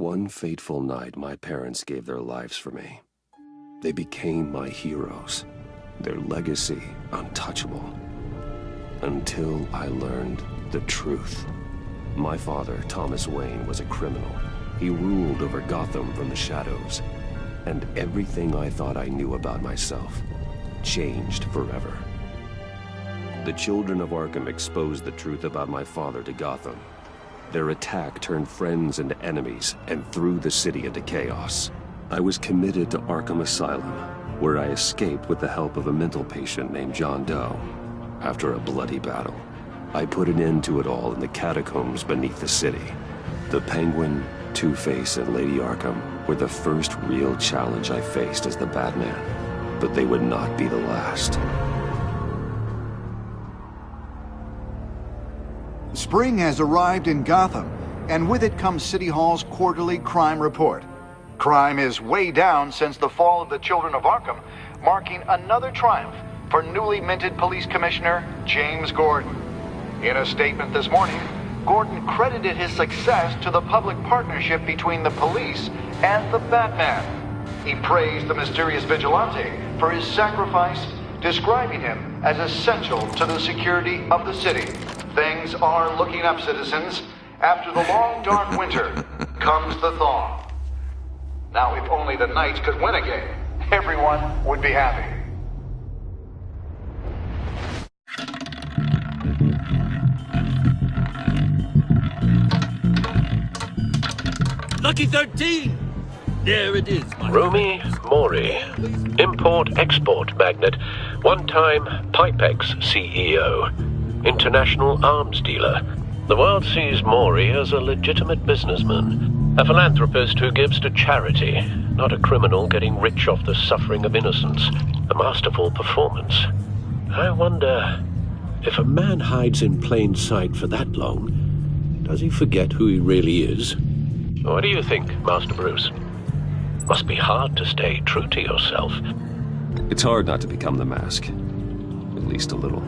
One fateful night, my parents gave their lives for me. They became my heroes, their legacy untouchable. Until I learned the truth. My father, Thomas Wayne, was a criminal. He ruled over Gotham from the shadows. And everything I thought I knew about myself changed forever. The children of Arkham exposed the truth about my father to Gotham. Their attack turned friends into enemies and threw the city into chaos. I was committed to Arkham Asylum, where I escaped with the help of a mental patient named John Doe. After a bloody battle, I put an end to it all in the catacombs beneath the city. The Penguin, Two-Face, and Lady Arkham were the first real challenge I faced as the Batman, but they would not be the last. Spring has arrived in Gotham, and with it comes City Hall's quarterly crime report. Crime is way down since the fall of the Children of Arkham, marking another triumph for newly minted Police Commissioner James Gordon. In a statement this morning, Gordon credited his success to the public partnership between the police and the Batman. He praised the mysterious vigilante for his sacrifice, describing him as essential to the security of the city. Things are looking up, citizens. After the long, dark winter comes the thaw. Now, if only the Knights could win again, everyone would be happy. Lucky 13! There it is, my Rumi Mori, import-export magnate, one-time Pipex CEO, international arms dealer. The world sees Mori as a legitimate businessman, a philanthropist who gives to charity, not a criminal getting rich off the suffering of innocence. A masterful performance. I wonder, if a man hides in plain sight for that long, does he forget who he really is? What do you think, Master Bruce? Must be hard to stay true to yourself. It's hard not to become the Mask. At least a little.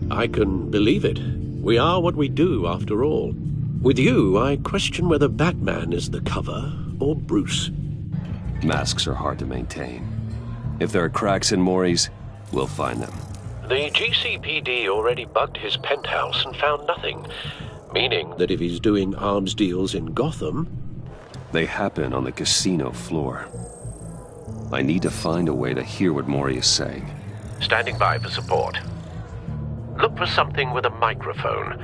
I can believe it. We are what we do, after all. With you, I question whether Batman is the cover or Bruce. Masks are hard to maintain. If there are cracks in Mori's, we'll find them. The GCPD already bugged his penthouse and found nothing. Meaning that if he's doing arms deals in Gotham... They happen on the casino floor. I need to find a way to hear what Mori is saying. Standing by for support. Look for something with a microphone.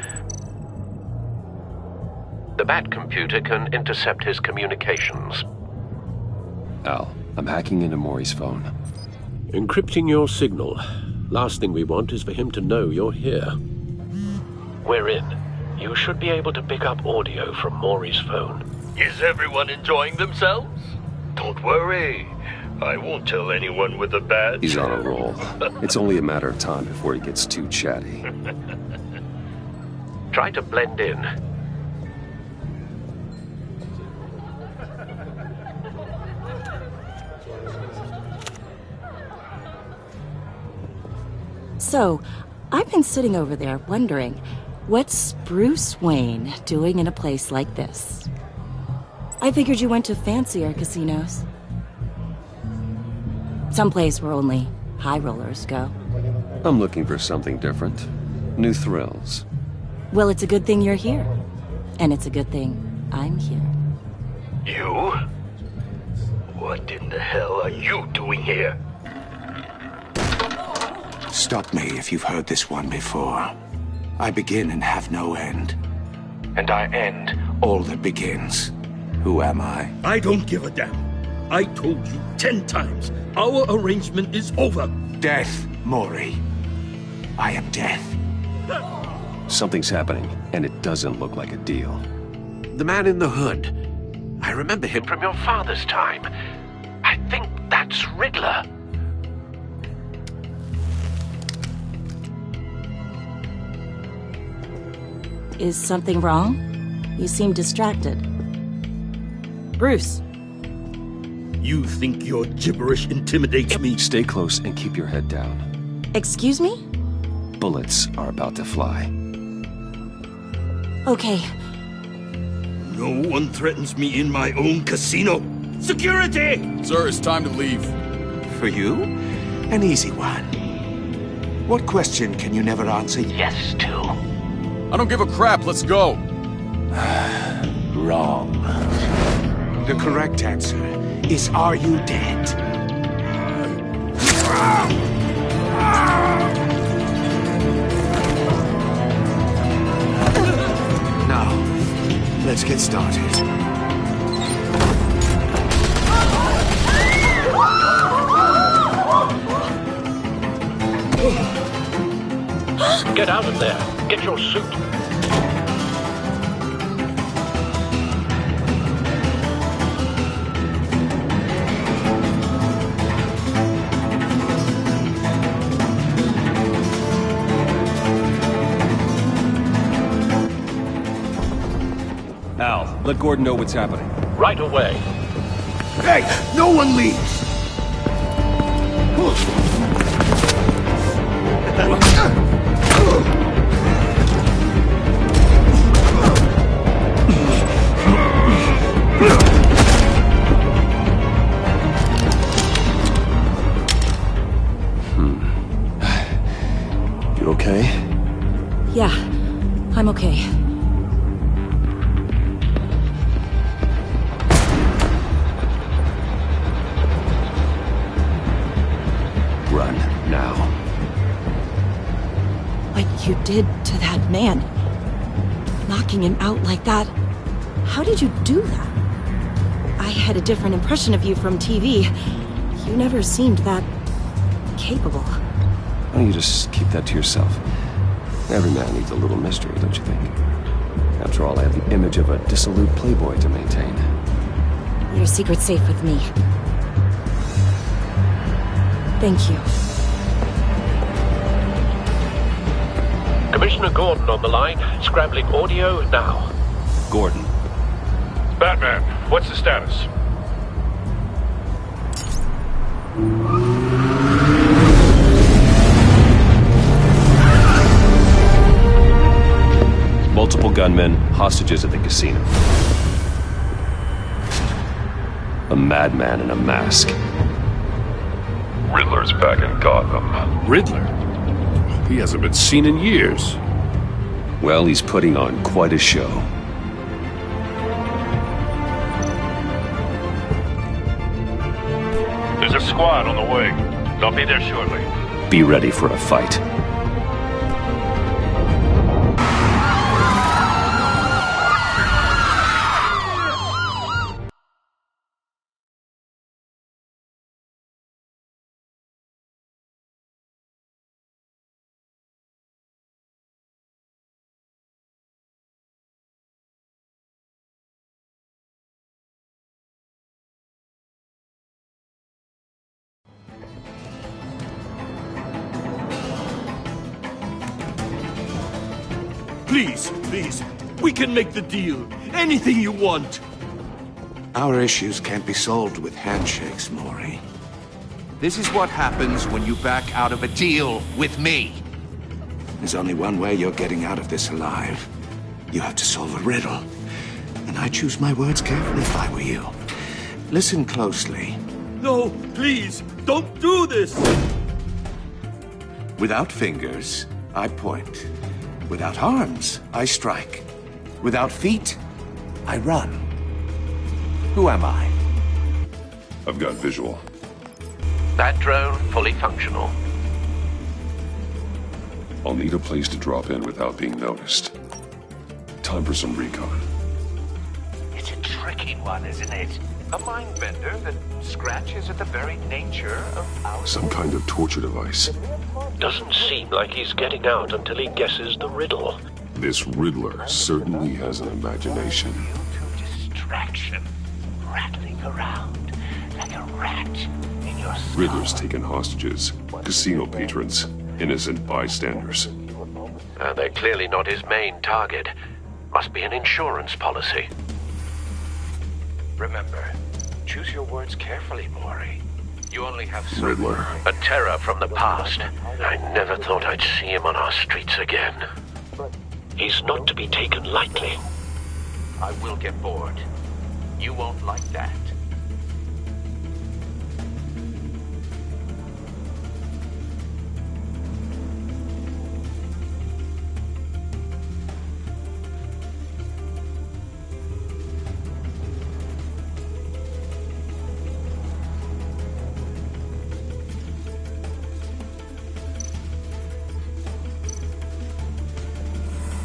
The Bat computer can intercept his communications. Al, I'm hacking into Mori's phone. Encrypting your signal. Last thing we want is for him to know you're here. We're in. You should be able to pick up audio from Mori's phone. Is everyone enjoying themselves? Don't worry. I won't tell anyone with a badge. He's on a roll. It's only a matter of time before he gets too chatty. Try to blend in. So, I've been sitting over there wondering, what's Bruce Wayne doing in a place like this? I figured you went to fancier casinos. Someplace where only high rollers go. I'm looking for something different. New thrills. Well, it's a good thing you're here. And it's a good thing I'm here. You? What in the hell are you doing here? Stop me if you've heard this one before. I begin and have no end. And I end all that begins. Who am I? I don't give a damn. I told you 10 times. Our arrangement is over. Death, Mori. I am death. Something's happening, and it doesn't look like a deal. The man in the hood. I remember him from your father's time. I think that's Riddler. Is something wrong? You seem distracted. Bruce. You think your gibberish intimidates me? Stay close and keep your head down. Excuse me? Bullets are about to fly. Okay. No one threatens me in my own casino. Security! Sir, it's time to leave. For you? An easy one. What question can you never answer yes to? I don't give a crap, let's go. Wrong. The correct answer is, are you dead? Now, let's get started. Get out of there. Get your suit. Al, let Gordon know what's happening. Right away. Hey, no one leaves! You okay? Yeah, I'm okay. Run, now. What you did to that man. Knocking him out like that. How did you do that? I had a different impression of you from TV. You never seemed that capable. Why don't you just keep that to yourself? Every man needs a little mystery, don't you think? After all, I have the image of a dissolute playboy to maintain. Your secret's safe with me. Thank you. Commissioner Gordon on the line. Scrambling audio now. Gordon. Batman, what's the status? Multiple gunmen, hostages at the casino. A madman in a mask. Riddler's back in Gotham. Riddler? He hasn't been seen in years. Well, he's putting on quite a show. There's a squad on the way. They'll be there shortly. Be ready for a fight. Please, please, we can make the deal. Anything you want. Our issues can't be solved with handshakes, Maury. This is what happens when you back out of a deal with me. There's only one way you're getting out of this alive. You have to solve a riddle. And I choose my words carefully if I were you. Listen closely. No, please, don't do this! Without fingers, I point. Without arms, I strike. Without feet, I run. Who am I? I've got visual. That drone fully functional. I'll need a place to drop in without being noticed. Time for some recon. It's a tricky one, isn't it? A mind bender that scratches at the very nature of our... Some kind of torture device. Doesn't seem like he's getting out until he guesses the riddle. This Riddler certainly has an imagination. To distraction, rattling around like a rat in your skull. Riddler's taken hostages, casino patrons, innocent bystanders. They're clearly not his main target. Must be an insurance policy. Remember, choose your words carefully, Maury. You only have so... Riddler. A terror from the past. I never thought I'd see him on our streets again. He's not to be taken lightly. I will get bored. You won't like that.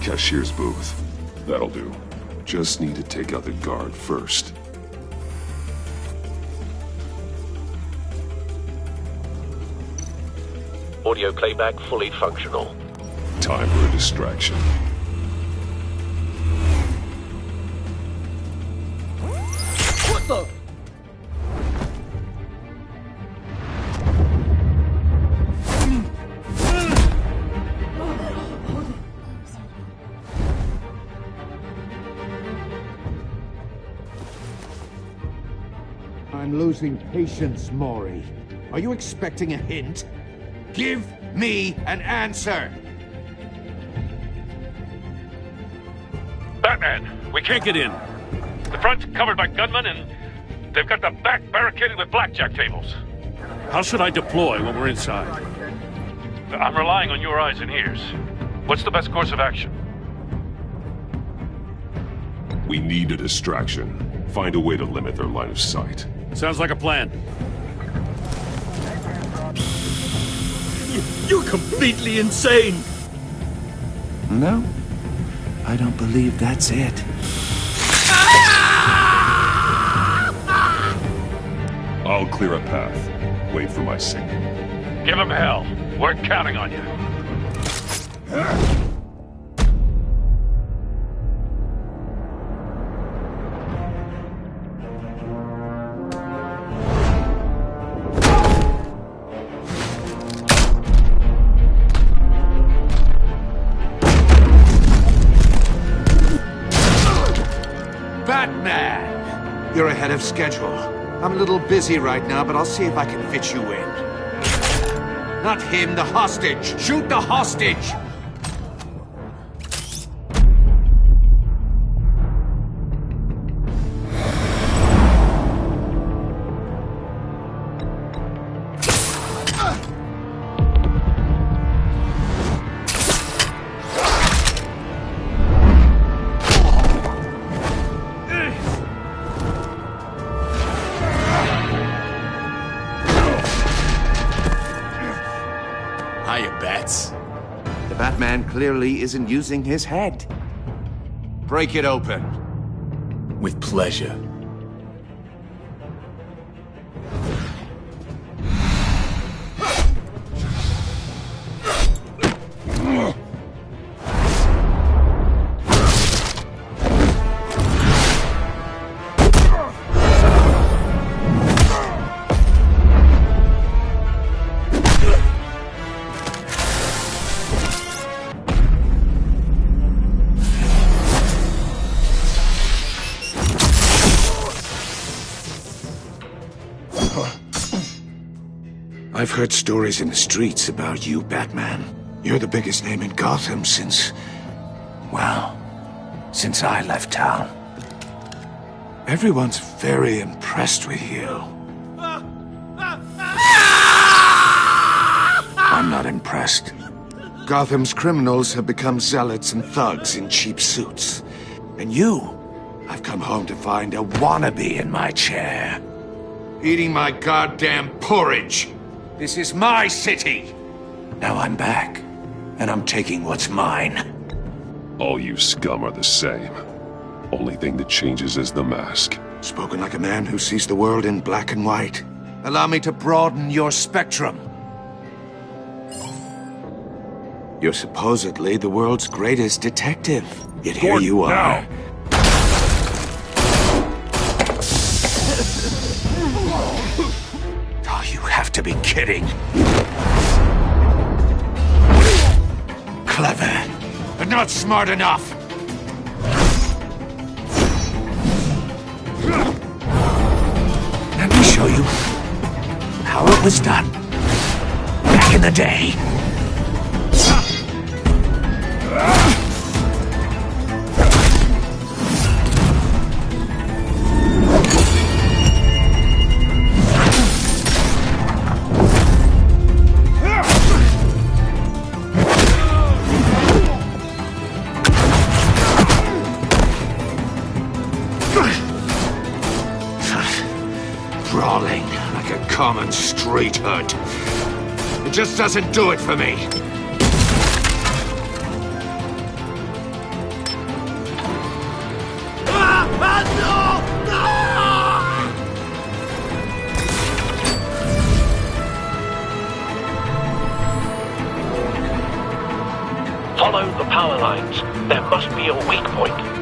Cashier's booth. That'll do. Just need to take out the guard first. Audio playback fully functional. Time for a distraction. What the? I'm losing patience, Maury. Are you expecting a hint? Give me an answer! Batman, we can't get in. The front's covered by gunmen, and they've got the back barricaded with blackjack tables. How should I deploy when we're inside? I'm relying on your eyes and ears. What's the best course of action? We need a distraction. Find a way to limit their line of sight. Sounds like a plan. You're completely insane! No, I don't believe that's it. I'll clear a path. Wait for my signal. Give him hell. We're counting on you. Batman! You're ahead of schedule. I'm a little busy right now, but I'll see if I can fit you in. Not him, the hostage! Shoot the hostage! The Batman clearly isn't using his head. Break it open. With pleasure. I've heard stories in the streets about you, Batman. You're the biggest name in Gotham since... well, since I left town. Everyone's very impressed with you. I'm not impressed. Gotham's criminals have become zealots and thugs in cheap suits. And you, I've come home to find a wannabe in my chair. Eating my goddamn porridge. This is my city! Now I'm back, and I'm taking what's mine. All you scum are the same. Only thing that changes is the mask. Spoken like a man who sees the world in black and white. Allow me to broaden your spectrum. You're supposedly the world's greatest detective. Yet here you are. Oh, you have to be kidding. Clever, but not smart enough. Let me show you how it was done back in the day. common street hood. It just doesn't do it for me. Follow the power lines. There must be a weak point.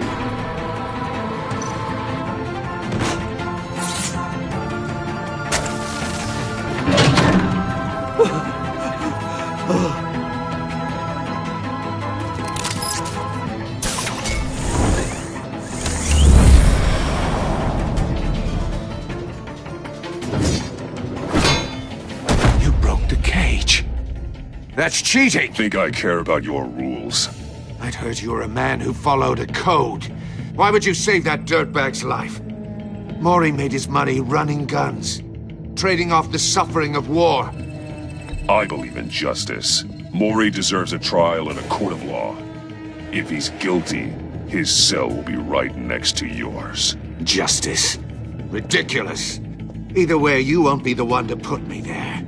You broke the cage. That's cheating! Think I care about your rules? I'd heard you were a man who followed a code. Why would you save that dirtbag's life? Maury made his money running guns, trading off the suffering of war. I believe in justice. Maury deserves a trial in a court of law. If he's guilty, his cell will be right next to yours. Justice? Ridiculous. Either way, you won't be the one to put me there.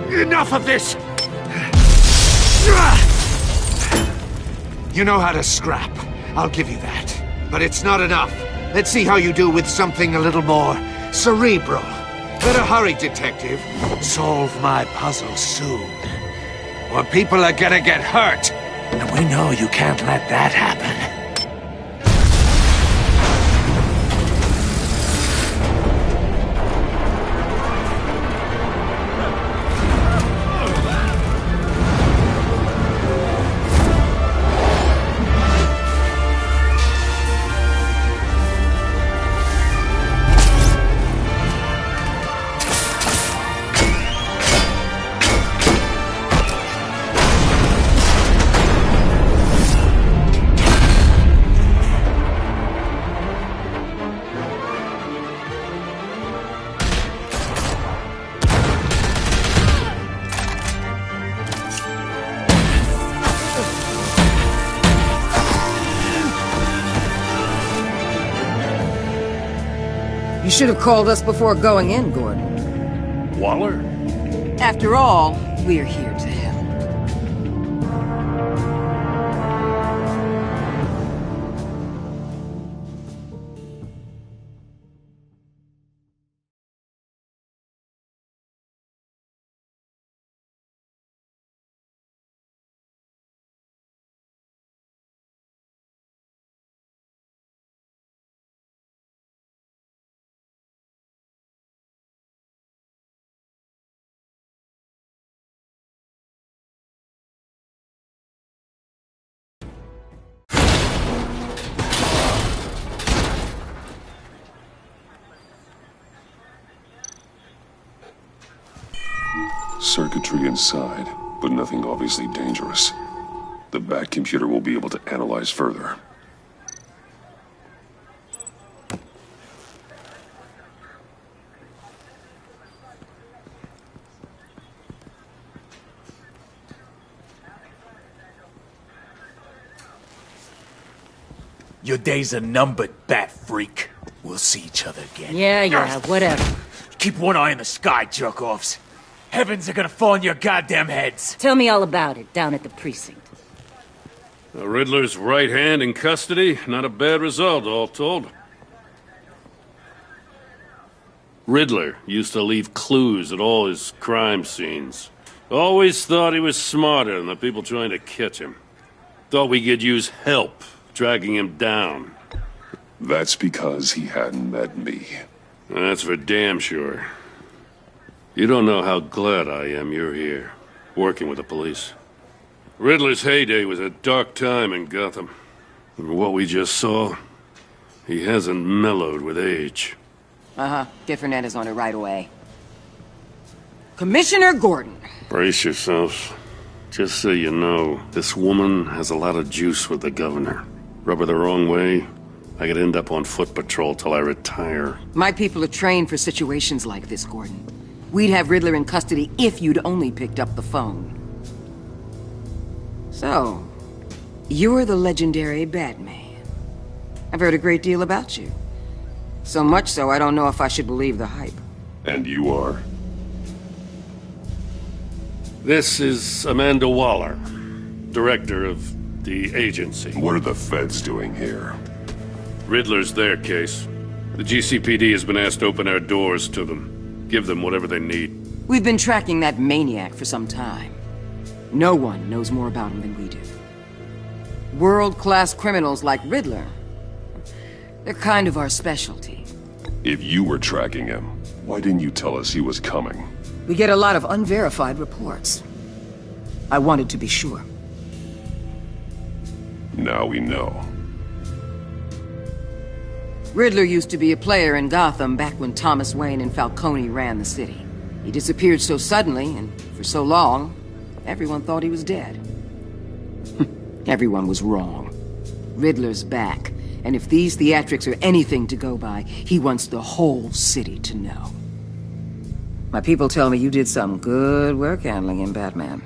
Enough of this! You know how to scrap. I'll give you that. But it's not enough. Let's see how you do with something a little more cerebral. Better hurry, detective. Solve my puzzle soon. Or people are gonna get hurt. And we know you can't let that happen. You should have called us before going in, Gordon. Waller? After all, we're here to help. Circuitry inside, but nothing obviously dangerous. The back computer will be able to analyze further. Your days are numbered, bat freak. We'll see each other again. Yeah, whatever. Keep one eye in the sky, jerk-offs. Heavens are gonna fall on your goddamn heads. Tell me all about it, down at the precinct. The Riddler's right hand in custody. Not a bad result, all told. Riddler used to leave clues at all his crime scenes. Always thought he was smarter than the people trying to catch him. Thought we could use help dragging him down. That's because he hadn't met me. That's for damn sure. You don't know how glad I am you're here, working with the police. Riddler's heyday was a dark time in Gotham. And what we just saw, he hasn't mellowed with age. Uh-huh. Get Fernandez on it right away. Commissioner Gordon. Brace yourselves. Just so you know, this woman has a lot of juice with the governor. Rub her the wrong way, I could end up on foot patrol till I retire. My people are trained for situations like this, Gordon. We'd have Riddler in custody if you'd only picked up the phone. So, you're the legendary Batman. I've heard a great deal about you. So much so, I don't know if I should believe the hype. And you are? This is Amanda Waller, director of the agency. What are the feds doing here? Riddler's their case. The GCPD has been asked to open our doors to them. Give them whatever they need. We've been tracking that maniac for some time. No one knows more about him than we do. World-class criminals like Riddler. They're kind of our specialty. If you were tracking him, why didn't you tell us he was coming? We get a lot of unverified reports. I wanted to be sure. Now we know. Riddler used to be a player in Gotham back when Thomas Wayne and Falcone ran the city. He disappeared so suddenly and for so long, everyone thought he was dead. Everyone was wrong. Riddler's back, and if these theatrics are anything to go by, he wants the whole city to know. My people tell me you did some good work handling him, Batman.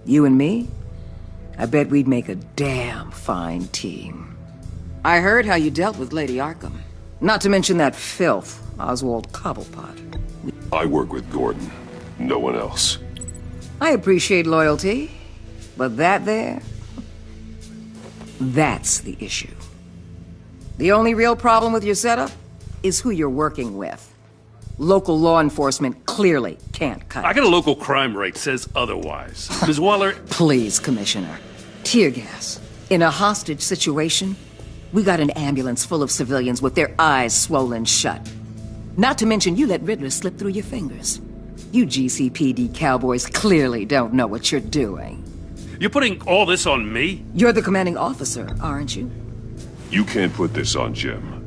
You and me? I bet we'd make a damn fine team. I heard how you dealt with Lady Arkham. Not to mention that filth, Oswald Cobblepot. I work with Gordon. No one else. I appreciate loyalty, but that there... that's the issue. The only real problem with your setup is who you're working with. Local law enforcement clearly can't cut it. I got a local crime rate says otherwise. Ms. Waller... Please, Commissioner. Tear gas. In a hostage situation, we got an ambulance full of civilians with their eyes swollen shut. Not to mention you let Riddler slip through your fingers. You GCPD cowboys clearly don't know what you're doing. You're putting all this on me? You're the commanding officer, aren't you? You can't put this on Jim.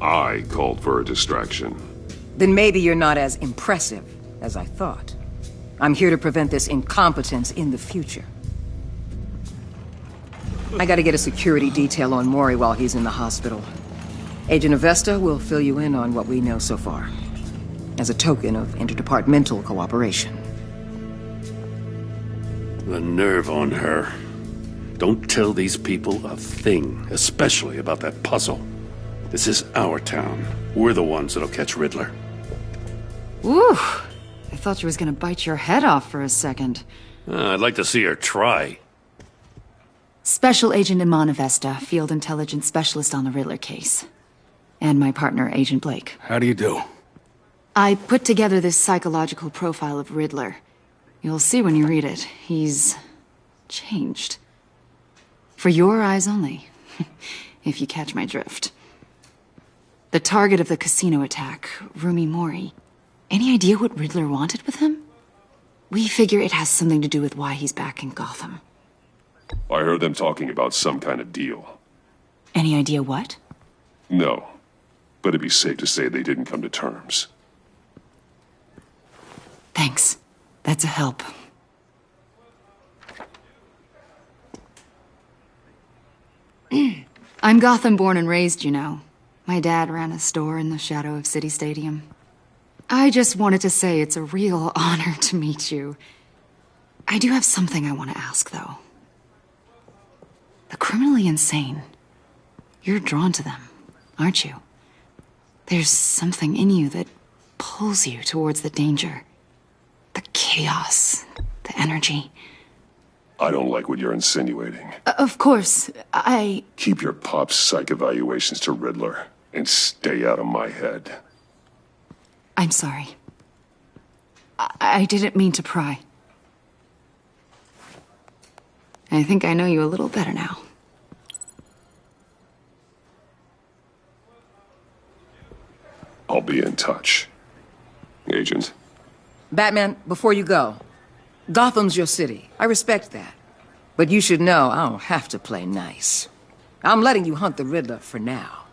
I called for a distraction. Then maybe you're not as impressive as I thought. I'm here to prevent this incompetence in the future. I gotta get a security detail on Maury while he's in the hospital. Agent Avesta will fill you in on what we know so far, as a token of interdepartmental cooperation. The nerve on her. Don't tell these people a thing, especially about that puzzle. This is our town. We're the ones that'll catch Riddler. Ooh, I thought she was gonna bite your head off for a second. I'd like to see her try. Special Agent Iman Avesta, Field Intelligence Specialist on the Riddler case. And my partner, Agent Blake. How do you do? I put together this psychological profile of Riddler. You'll see when you read it. He's... changed. For your eyes only, if you catch my drift. The target of the casino attack, Rumi Mori. Any idea what Riddler wanted with him? We figure it has something to do with why he's back in Gotham. I heard them talking about some kind of deal. Any idea what? No, but it'd be safe to say they didn't come to terms. Thanks. That's a help. I'm Gotham born and raised, you know. My dad ran a store in the shadow of City Stadium. I just wanted to say it's a real honor to meet you. I do have something I want to ask, though. The criminally insane. You're drawn to them, aren't you? There's something in you that pulls you towards the danger. The chaos, the energy. I don't like what you're insinuating. Of course, I... Keep your pop's psych evaluations to Riddler and stay out of my head. I'm sorry. I didn't mean to pry. I think I know you a little better now. I'll be in touch. Agent. Batman, before you go, Gotham's your city. I respect that. But you should know I don't have to play nice. I'm letting you hunt the Riddler for now.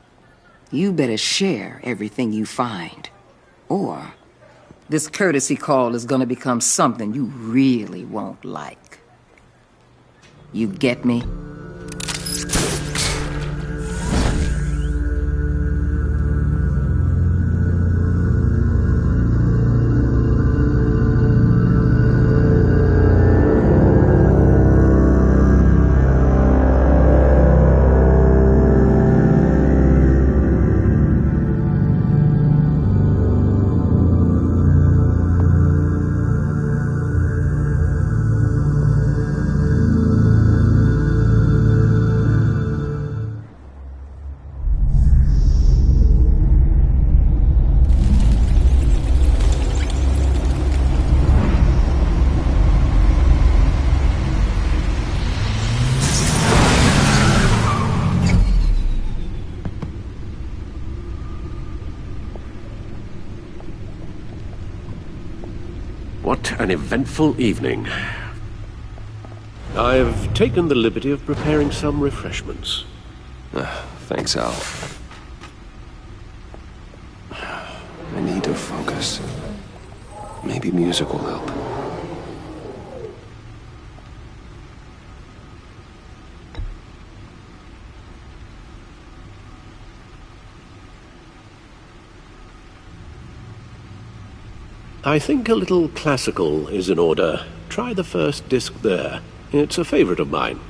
You better share everything you find. Or this courtesy call is gonna become something you really won't like. You get me? What an eventful evening. I've taken the liberty of preparing some refreshments. Thanks, Al. I need to focus. Maybe music will help. I think a little classical is in order. Try the first disc there. It's a favorite of mine.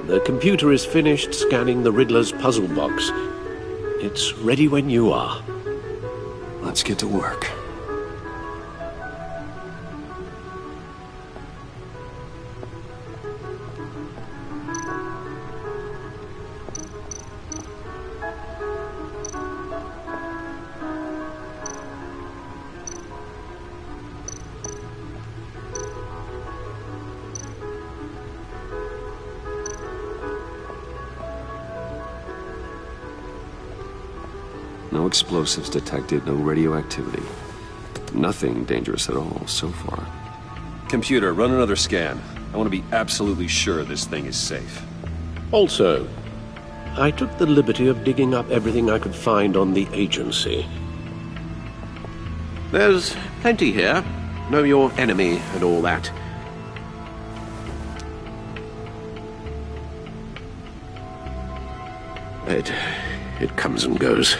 The computer is finished scanning the Riddler's puzzle box. It's ready when you are. Let's get to work. No explosives detected, no radioactivity. Nothing dangerous at all so far. Computer, run another scan. I want to be absolutely sure this thing is safe. Also, I took the liberty of digging up everything I could find on the agency. There's plenty here. Know your enemy and all that. It comes and goes.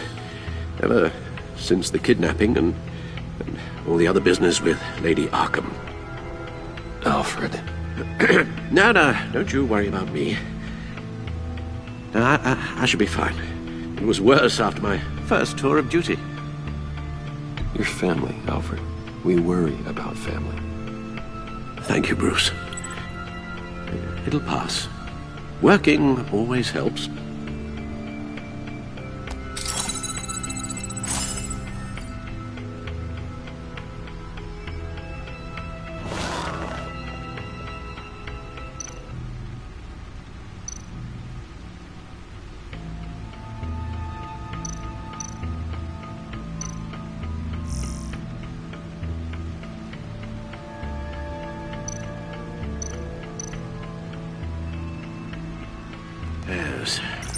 Ever since the kidnapping and all the other business with Lady Arkham. Alfred. No, don't you worry about me. No, I should be fine. It was worse after my first tour of duty. Your family, Alfred. We worry about family. Thank you, Bruce. It'll pass. Working always helps.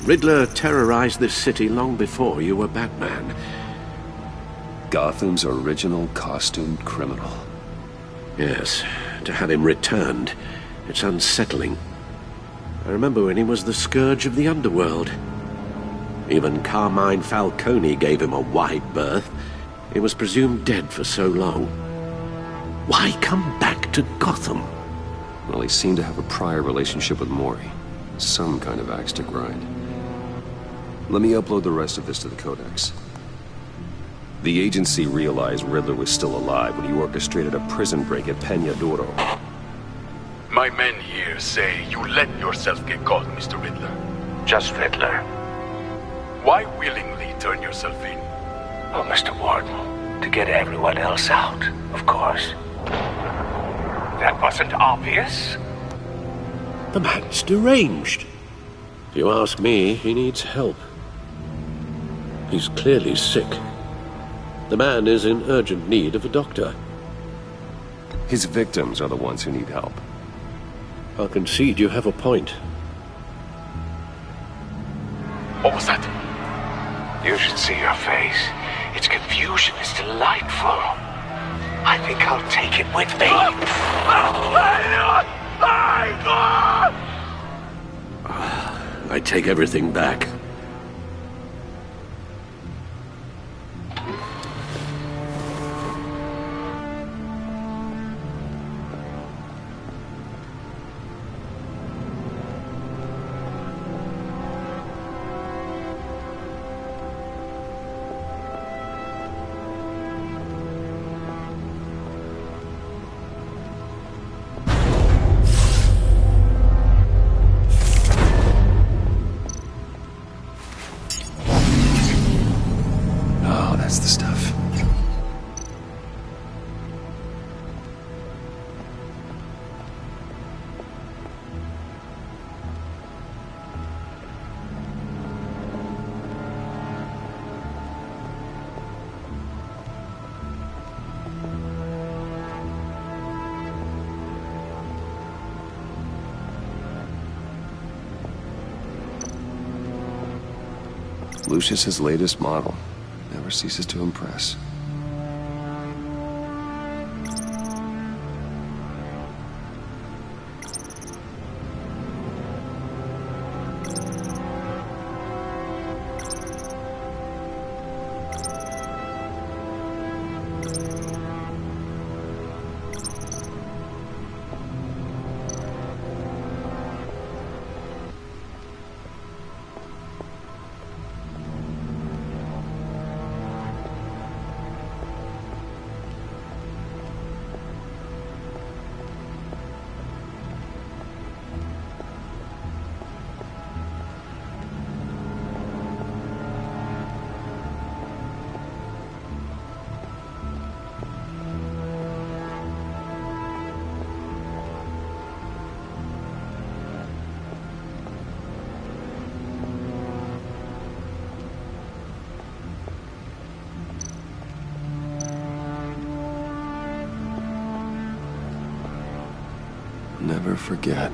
Riddler terrorized this city long before you were Batman. Gotham's original costumed criminal. Yes, to have him returned, it's unsettling. I remember when he was the scourge of the underworld. Even Carmine Falcone gave him a wide berth. He was presumed dead for so long. Why come back to Gotham? Well, he seemed to have a prior relationship with Mori. Some kind of axe to grind. Let me upload the rest of this to the Codex. The agency realized Riddler was still alive when he orchestrated a prison break at Peña Duro. My men here say you let yourself get caught, Mr. Riddler. Just Riddler. Why willingly turn yourself in? Oh, Mr. Warden, to get everyone else out, of course. That wasn't obvious. The man's deranged. If you ask me, he needs help. He's clearly sick. The man is in urgent need of a doctor. His victims are the ones who need help. I'll concede you have a point. What was that? You should see your face. Its confusion is delightful. I think I'll take it with me. I take everything back. That's the stuff. Lucius's latest model. Never ceases to impress. Never forget.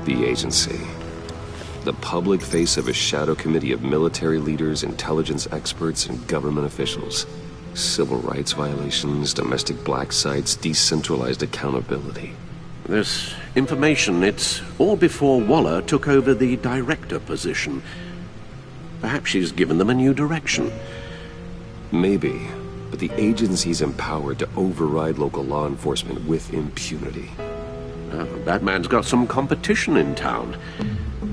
The agency. The public face of a shadow committee of military leaders, intelligence experts, and government officials. Civil rights violations, domestic black sites, decentralized accountability. This information, it's all before Waller took over the director position. Perhaps she's given them a new direction. Maybe, but the agency's empowered to override local law enforcement with impunity. Batman's got some competition in town.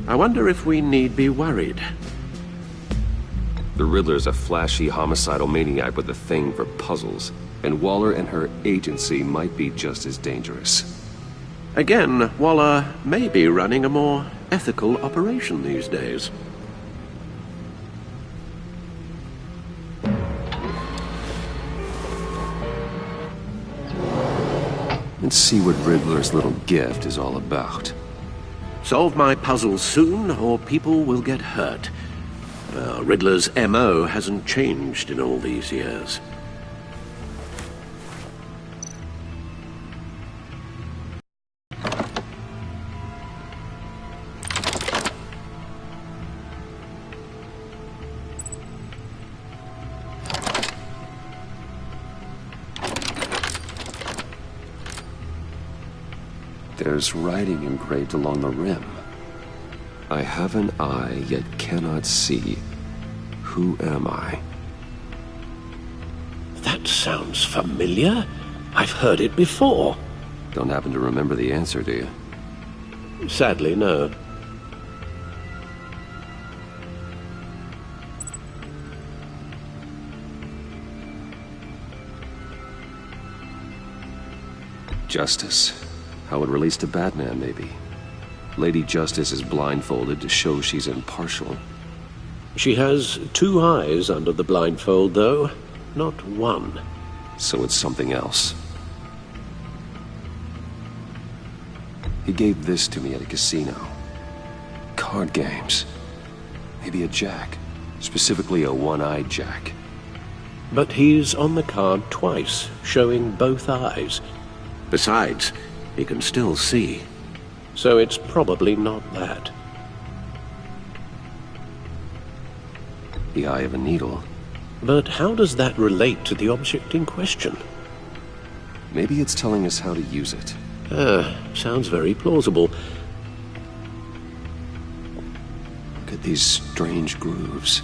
I wonder if we need be worried. The Riddler's a flashy, homicidal maniac with a thing for puzzles, and Waller and her agency might be just as dangerous. Again, Waller may be running a more ethical operation these days. Let's see what Riddler's little gift is all about. Solve my puzzle soon, or people will get hurt. Riddler's M.O. hasn't changed in all these years. There's writing engraved along the rim. I have an eye, yet cannot see. Who am I? That sounds familiar. I've heard it before. Don't happen to remember the answer, do you? Sadly, no. Justice. How it relates to Batman, maybe. Lady Justice is blindfolded to show she's impartial. She has 2 eyes under the blindfold, though, not 1. So it's something else. He gave this to me at a casino. Card games. Maybe a jack. Specifically a one-eyed jack. But he's on the card twice, showing both eyes. Besides, he can still see. So it's probably not that. The eye of a needle. But how does that relate to the object in question? Maybe it's telling us how to use it. Sounds very plausible. Look at these strange grooves.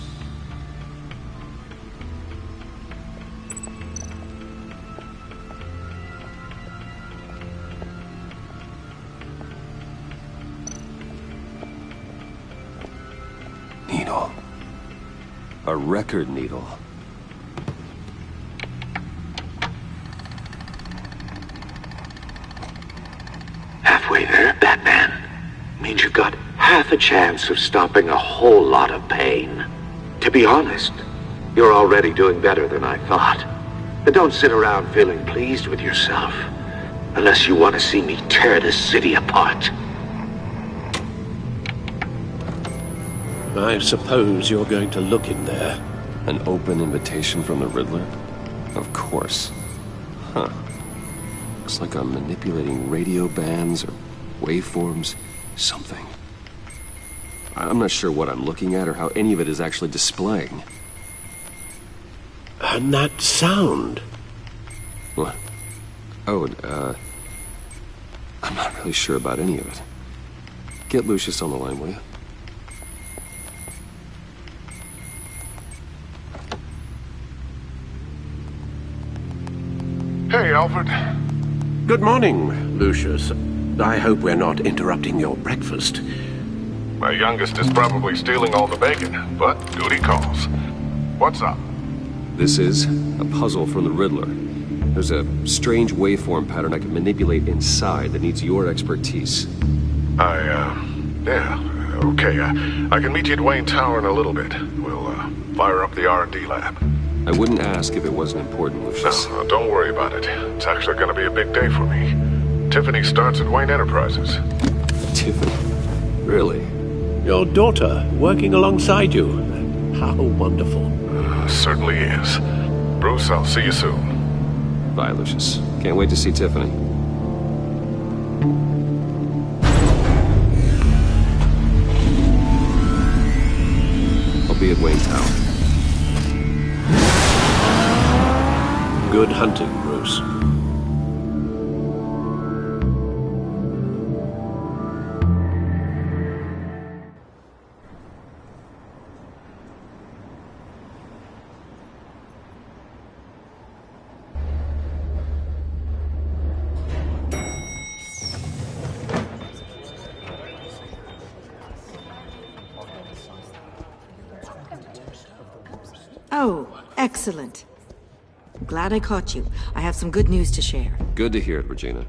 Needle. A record needle. Halfway there, Batman. Means you've got half a chance of stopping a whole lot of pain. To be honest, you're already doing better than I thought. But don't sit around feeling pleased with yourself. Unless you want to see me tear this city apart. I suppose you're going to look in there. An open invitation from the Riddler? Of course. Huh. Looks like I'm manipulating radio bands or waveforms. Something. I'm not sure what I'm looking at or how any of it is actually displaying. And that sound. What? Oh, I'm not really sure about any of it. Get Lucius on the line, will you? Hey, Alfred. Good morning, Lucius. I hope we're not interrupting your breakfast. My youngest is probably stealing all the bacon, but duty calls. What's up? This is a puzzle from the Riddler. There's a strange waveform pattern I can manipulate inside that needs your expertise. Yeah, okay. I can meet you at Wayne Tower in a little bit. We'll, fire up the R&D lab. I wouldn't ask if it wasn't important, Lucius. No, don't worry about it. It's actually gonna be a big day for me. Tiffany starts at Wayne Enterprises. Tiffany? Really? Your daughter, working alongside you. How wonderful. Certainly is. Bruce, I'll see you soon. Bye, Lucius. Can't wait to see Tiffany. I'll be at Wayne Tower. Good hunting, Bruce. Oh, excellent. Glad I caught you. I have some good news to share. Good to hear it, Regina.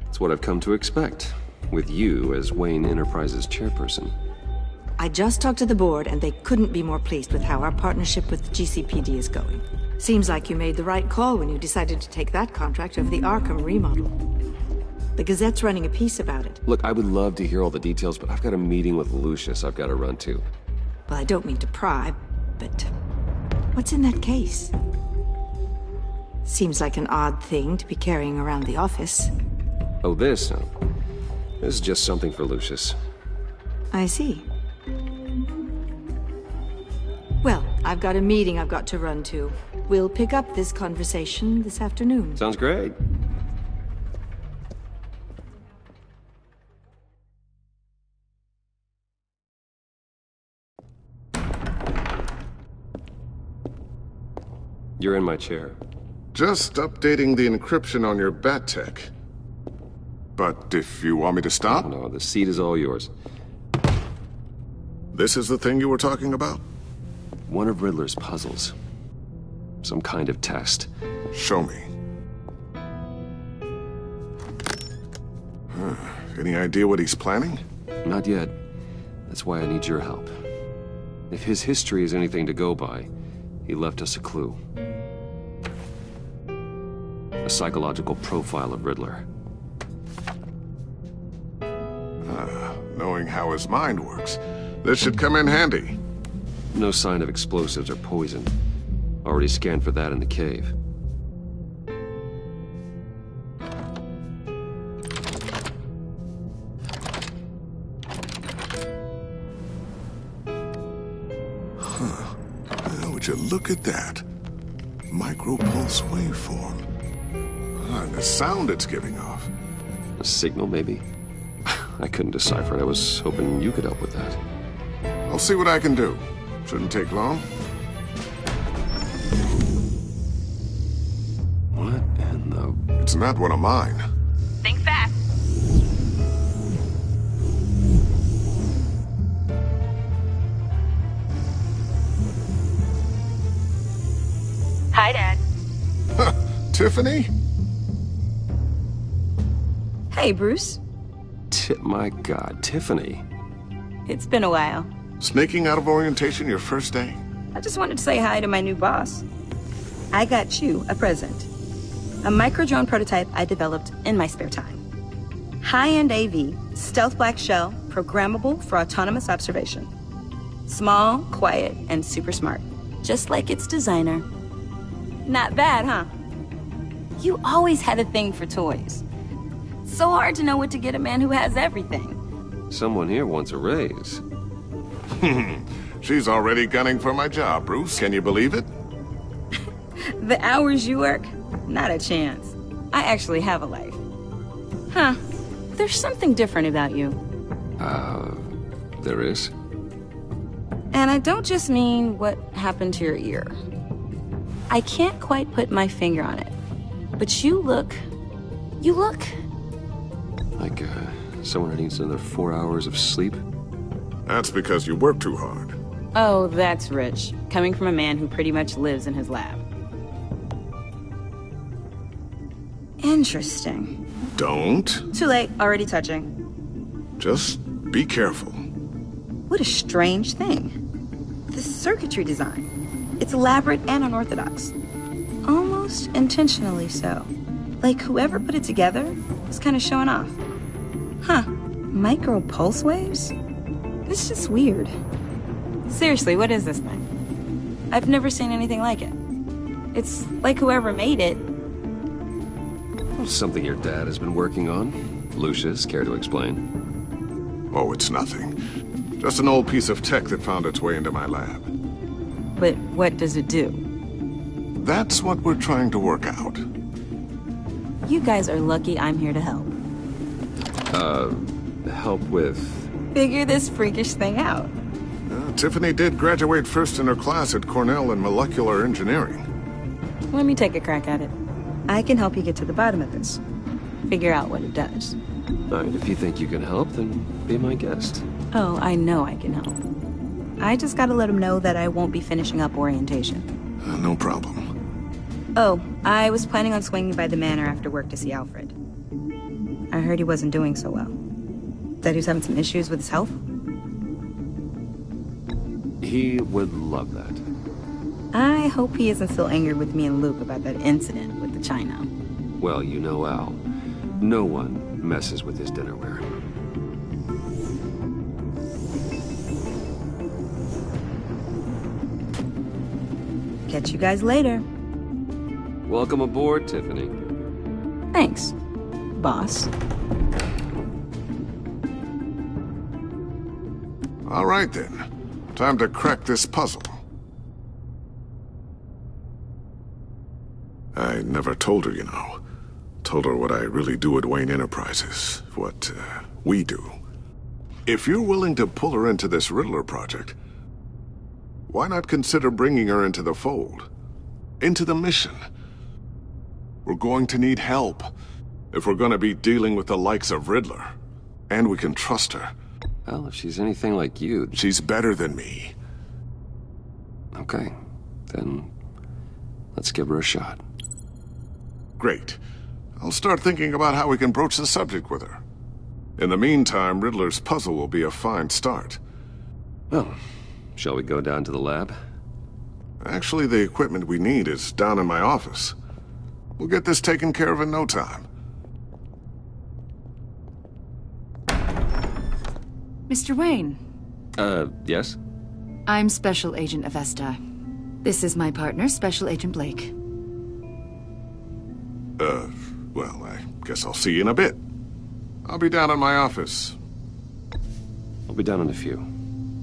It's what I've come to expect, with you as Wayne Enterprises chairperson. I just talked to the board, and they couldn't be more pleased with how our partnership with GCPD is going. Seems like you made the right call when you decided to take that contract over the Arkham remodel. The Gazette's running a piece about it. Look, I would love to hear all the details, but I've got a meeting with Lucius I've got to run to. Well, I don't mean to pry, but what's in that case? Seems like an odd thing to be carrying around the office. Oh, this? No. This is just something for Lucius. I see. Well, I've got a meeting I've got to run to. We'll pick up this conversation this afternoon. Sounds great. You're in my chair. Just updating the encryption on your bat tech. But if you want me to stop? No, the seat is all yours. This is the thing you were talking about? One of Riddler's puzzles. Some kind of test. Show me. Any idea what he's planning? Not yet. That's why I need your help. If his history is anything to go by, he left us a clue. A psychological profile of Riddler. Knowing how his mind works, this should come in handy. No sign of explosives or poison. Already scanned for that in the cave. Would you look at that? Micropulse waveform. And the sound it's giving off. A signal, maybe? I couldn't decipher it. I was hoping you could help with that. I'll see what I can do. Shouldn't take long. What in the... It's not one of mine. Think fast. Hi, Dad. Tiffany? Hey, Bruce. My God, Tiffany. It's been a while. Sneaking out of orientation your first day? I just wanted to say hi to my new boss. I got you a present. A micro-drone prototype I developed in my spare time. High-end AV, stealth black shell, programmable for autonomous observation. Small, quiet, and super smart. Just like its designer. Not bad, huh? You always had a thing for toys. So hard to know what to get a man who has everything. Someone here wants a raise. She's already gunning for my job, Bruce. Can you believe it? The hours you work? Not a chance. I actually have a life. Huh. There's something different about you. There is? And I don't just mean what happened to your ear. I can't quite put my finger on it. But you look... Like, someone who needs another 4 hours of sleep? That's because you work too hard. Oh, that's rich. Coming from a man who pretty much lives in his lab. Interesting. Don't. Too late. Already touching. Just be careful. What a strange thing. The circuitry design. It's elaborate and unorthodox. Almost intentionally so. Like whoever put it together was kind of showing off. Huh. Micro pulse waves? It's just weird. Seriously, what is this thing? I've never seen anything like it. It's like whoever made it... Something your dad has been working on. Lucius, care to explain? Oh, it's nothing. Just an old piece of tech that found its way into my lab. But what does it do? That's what we're trying to work out. You guys are lucky I'm here to help. Help with... Figure this freakish thing out. Tiffany did graduate first in her class at Cornell in molecular engineering. Let me take a crack at it. I can help you get to the bottom of this. Figure out what it does. All right, if you think you can help, then be my guest. Oh, I know I can help. I just gotta let him know that I won't be finishing up orientation. No problem. Oh, I was planning on swinging by the manor after work to see Alfred. I heard he wasn't doing so well. That he was having some issues with his health? He would love that. I hope he isn't still angry with me and Luke about that incident with the china. Well, you know Al. No one messes with his dinnerware. Catch you guys later. Welcome aboard, Tiffany. Thanks, boss. All right, then. Time to crack this puzzle. I never told her, you know. Told her what I really do at Wayne Enterprises. What, we do. If you're willing to pull her into this Riddler project, why not consider bringing her into the fold? Into the mission? We're going to need help if we're going to be dealing with the likes of Riddler. And we can trust her. Well, if she's anything like you... She's better than me. Okay. Then let's give her a shot. Great. I'll start thinking about how we can broach the subject with her. In the meantime, Riddler's puzzle will be a fine start. Well, shall we go down to the lab? Actually, the equipment we need is down in my office. We'll get this taken care of in no time. Mr. Wayne. Yes? I'm Special Agent Avesta. This is my partner, Special Agent Blake. Well, I guess I'll see you in a bit. I'll be down in my office. I'll be down in a few.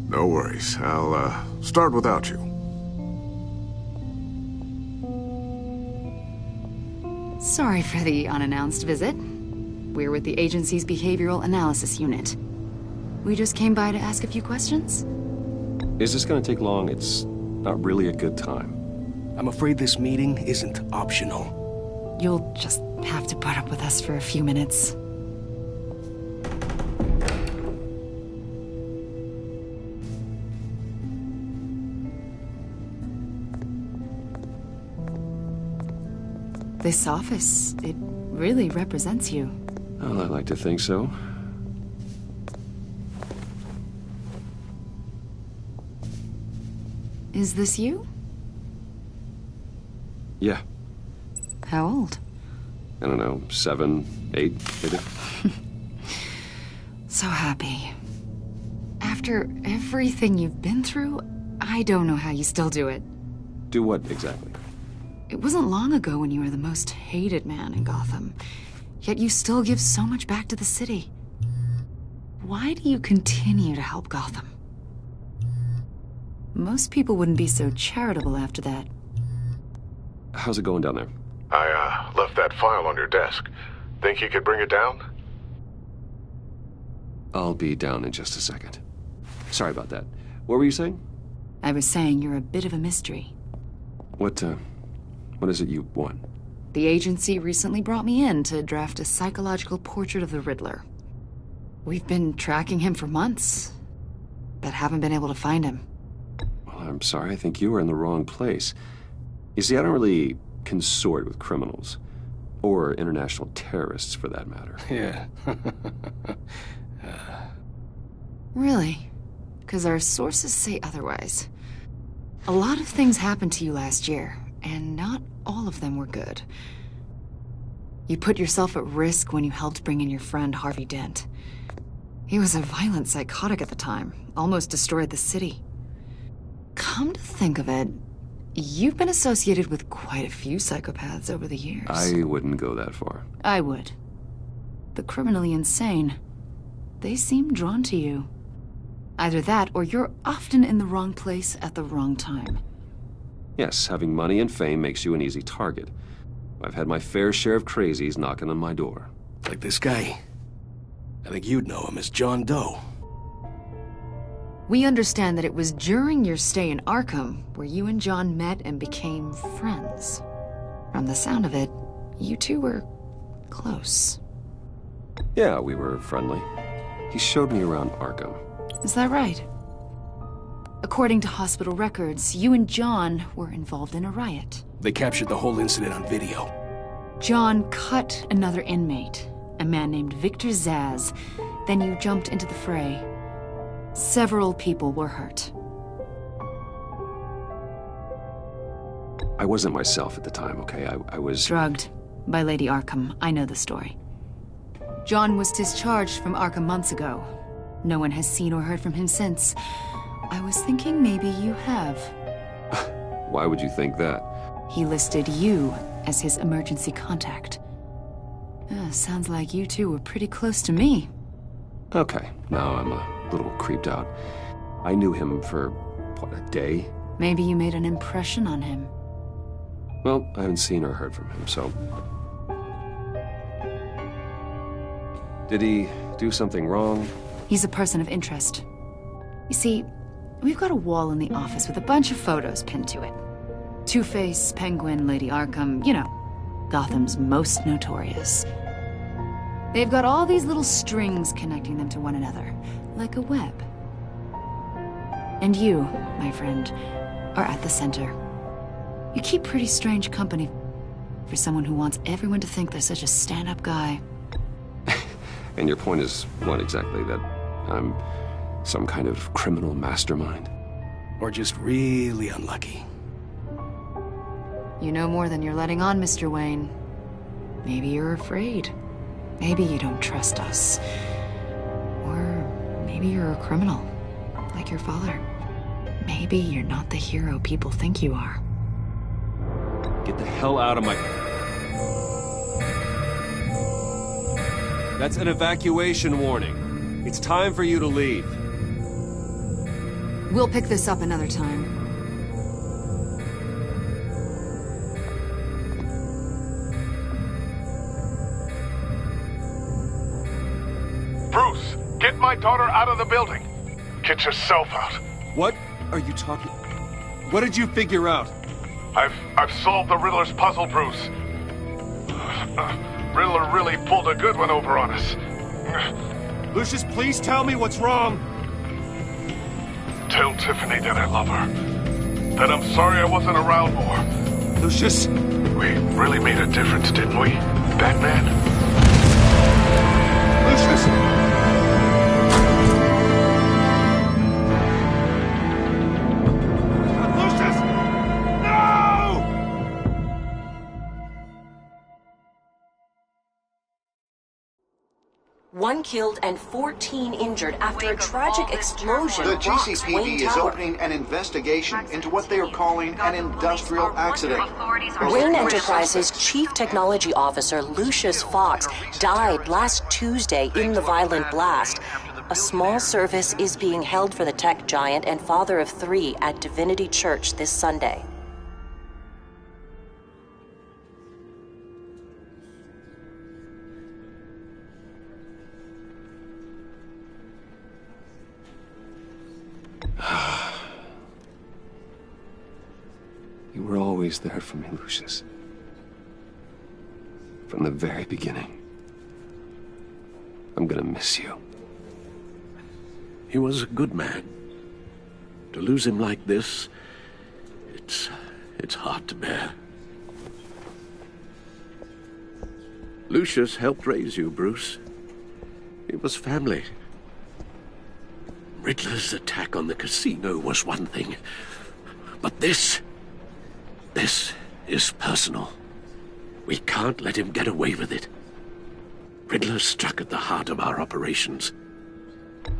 No worries. I'll, start without you. Sorry for the unannounced visit. We're with the agency's Behavioral Analysis Unit. We just came by to ask a few questions. Is this gonna take long? It's not really a good time. I'm afraid this meeting isn't optional. You'll just have to put up with us for a few minutes. This office, it really represents you. Well, I like to think so. Is this you? Yeah. How old? I don't know, 7, 8, maybe? So happy. After everything you've been through, I don't know how you still do it. Do what, exactly? It wasn't long ago when you were the most hated man in Gotham. Yet you still give so much back to the city. Why do you continue to help Gotham? Most people wouldn't be so charitable after that. How's it going down there? I, left that file on your desk. Think you could bring it down? I'll be down in just a second. Sorry about that. What were you saying? I was saying you're a bit of a mystery. What is it you want? The agency recently brought me in to draft a psychological portrait of the Riddler. We've been tracking him for months, but haven't been able to find him. Well, I'm sorry. I think you were in the wrong place. You see, I don't really consort with criminals. Or international terrorists, for that matter. Yeah. Really? Because our sources say otherwise. A lot of things happened to you last year, and not all of them were good. You put yourself at risk when you helped bring in your friend Harvey Dent. He was a violent psychotic at the time, almost destroyed the city. Come to think of it, you've been associated with quite a few psychopaths over the years. I wouldn't go that far. I would. The criminally insane. They seem drawn to you. Either that, or you're often in the wrong place at the wrong time. Yes, having money and fame makes you an easy target. I've had my fair share of crazies knocking on my door. Like this guy. I think you'd know him as John Doe. We understand that it was during your stay in Arkham where you and John met and became friends. From the sound of it, you two were close. Yeah, we were friendly. He showed me around Arkham. Is that right? According to hospital records, you and John were involved in a riot. They captured the whole incident on video. John cut another inmate, a man named Victor Zaz. Then you jumped into the fray. Several people were hurt. I wasn't myself at the time, okay? I was... Drugged by Lady Arkham. I know the story. John was discharged from Arkham months ago. No one has seen or heard from him since. I was thinking maybe you have. Why would you think that? He listed you as his emergency contact. Sounds like you two were pretty close to me. Okay, now I'm a little creeped out. I knew him for, what, a day? Maybe you made an impression on him. Well, I haven't seen or heard from him, so... Did he do something wrong? He's a person of interest. You see, we've got a wall in the office with a bunch of photos pinned to it. Two-Face, Penguin, Lady Arkham, you know, Gotham's most notorious. They've got all these little strings connecting them to one another, like a web. And you, my friend, are at the center. You keep pretty strange company for someone who wants everyone to think they're such a stand-up guy. And your point is what exactly? That I'm some kind of criminal mastermind? Or just really unlucky? You know more than you're letting on, Mr. Wayne. Maybe you're afraid. Maybe you don't trust us. Or maybe you're a criminal, like your father. Maybe you're not the hero people think you are. Get the hell out of my... That's an evacuation warning. It's time for you to leave. We'll pick this up another time. Bruce, get my daughter out of the building. Get yourself out. What are you talking... What did you figure out? I've solved the Riddler's puzzle, Bruce. Riddler really pulled a good one over on us. Lucius, please tell me what's wrong. Tell Tiffany that I love her. That I'm sorry I wasn't around more. Lucius! We really made a difference, didn't we, Batman? Lucius! One killed and 14 injured after a tragic explosion. The rocks GCPD Wayne is Tower. opening an investigation into what they are calling an industrial accident. Wayne Enterprises Chief Technology Officer Lucius Fox died last Tuesday in the violent blast. A small service is being held for the tech giant and father of 3 at Divinity Church this Sunday. You were always there for me, Lucius. From the very beginning. I'm gonna miss you. He was a good man. To lose him like this, it's hard to bear. Lucius helped raise you, Bruce. It was family. Riddler's attack on the casino was one thing, but this is personal. We can't let him get away with it. Riddler struck at the heart of our operations.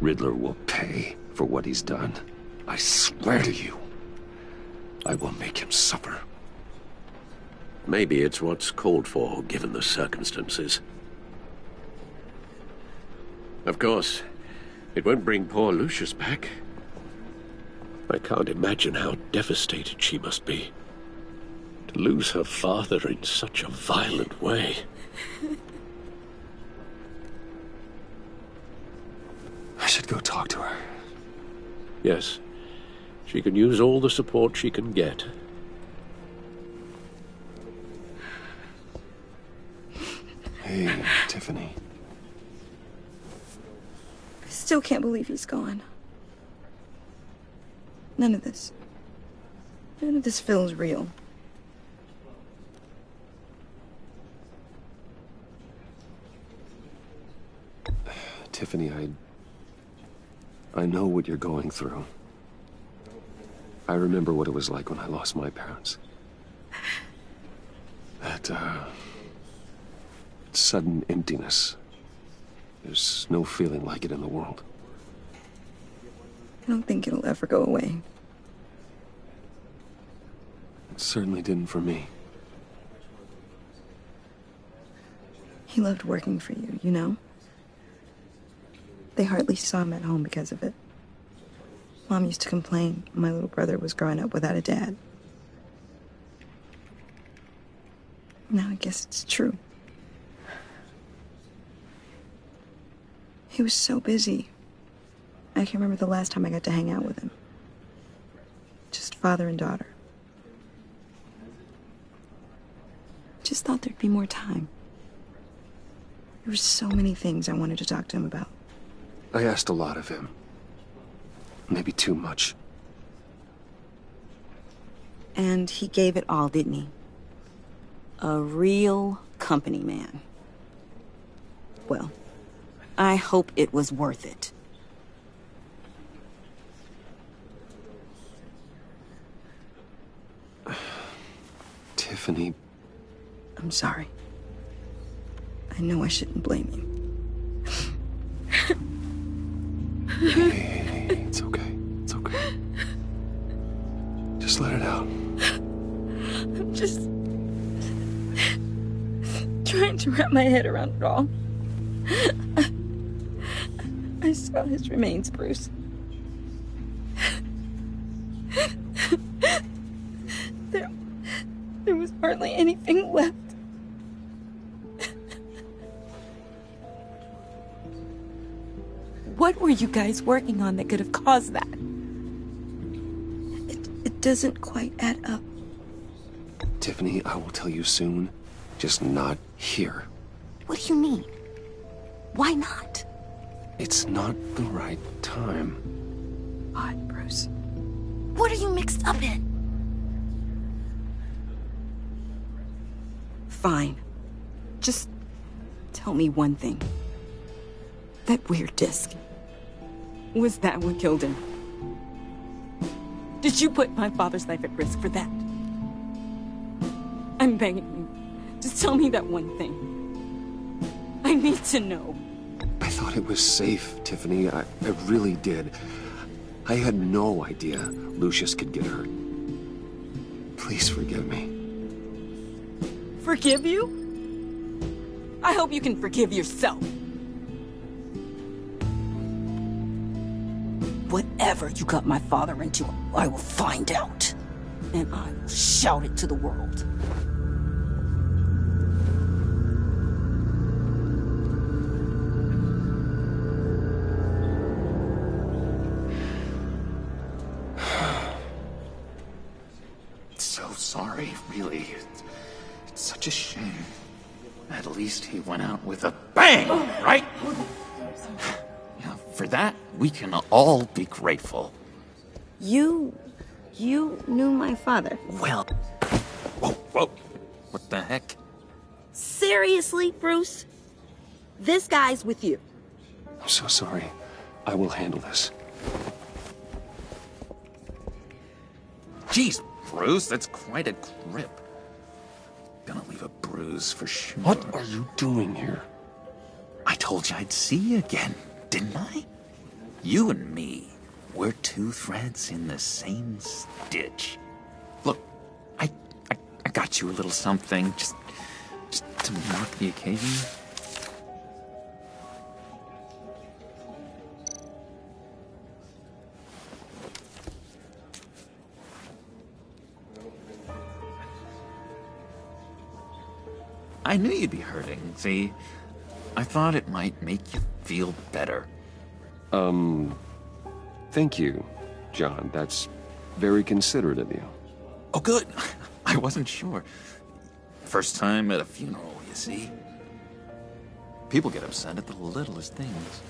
Riddler will pay for what he's done. I swear to you, I will make him suffer. Maybe it's what's called for, given the circumstances. Of course, it won't bring poor Lucius back. I can't imagine how devastated she must be. To lose her father in such a violent way. I should go talk to her. Yes, she can use all the support she can get. Hey, Tiffany. I still can't believe he's gone. None of this feels real. Tiffany, I know what you're going through. I remember what it was like when I lost my parents. That, sudden emptiness. There's no feeling like it in the world. I don't think it'll ever go away. It certainly didn't for me. He loved working for you, you know? They hardly saw him at home because of it. Mom used to complain my little brother was growing up without a dad. Now I guess it's true. He was so busy. I can't remember the last time I got to hang out with him. Just father and daughter. Just thought there'd be more time. There were so many things I wanted to talk to him about. I asked a lot of him. Maybe too much. And he gave it all, didn't he? A real company man. Well, I hope it was worth it. Tiffany... I'm sorry. I know I shouldn't blame you. Hey, it's okay. It's okay. Just let it out. I'm just trying to wrap my head around it all. I saw his remains, Bruce. There was hardly anything left. What were you guys working on that could have caused that? It doesn't quite add up. Tiffany, I will tell you soon. Just not here. What do you mean? Why not? It's not the right time. Odd, Bruce. What are you mixed up in? Fine. Just tell me one thing. That weird disc. Was that what killed him? Did you put my father's life at risk for that? I'm begging you. Just tell me that one thing. I need to know. I thought it was safe, Tiffany. I really did. I had no idea Lucius could get hurt. Please forgive me. Forgive you? I hope you can forgive yourself. Whatever you got my father into, I will find out. And I will shout it to the world. So sorry, really. It's such a shame. At least he went out with a bang, right? Yeah, for that, we can all be grateful. You knew my father. Well, whoa. What the heck? Seriously, Bruce? This guy's with you. I'm so sorry. I will handle this. Jeez, Bruce, that's quite a grip. Gonna leave a bruise for sure. What are you doing here? I told you I'd see you again, didn't I? You and me, we're two threads in the same stitch. Look, I got you a little something, just to mark the occasion. I knew you'd be hurting, see? I thought it might make you feel better. Thank you, John. That's very considerate of you. Oh, good. I wasn't sure. First time at a funeral, you see? People get upset at the littlest things.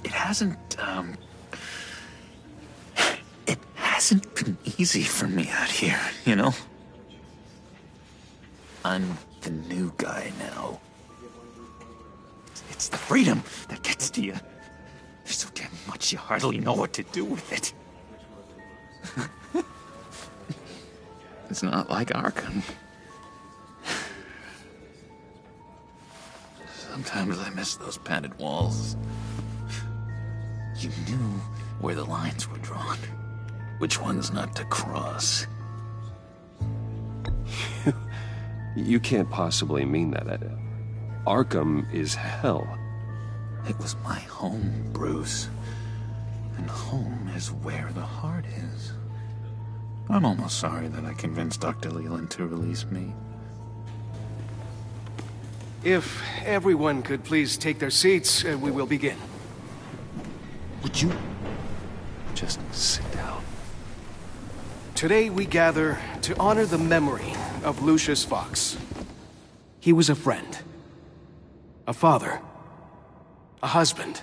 It hasn't been easy for me out here, you know? I'm the new guy now. It's the freedom that gets to you. There's so damn much you hardly know what to do with it. It's not like Arkham. Sometimes I miss those padded walls. You knew where the lines were drawn. Which ones not to cross. You can't possibly mean that. Arkham is hell. It was my home, Bruce. And home is where the heart is. I'm almost sorry that I convinced Dr. Leland to release me. If everyone could please take their seats, we will begin. Would you just sit down? Today we gather to honor the memory of Lucius Fox. He was a friend, a father, a husband,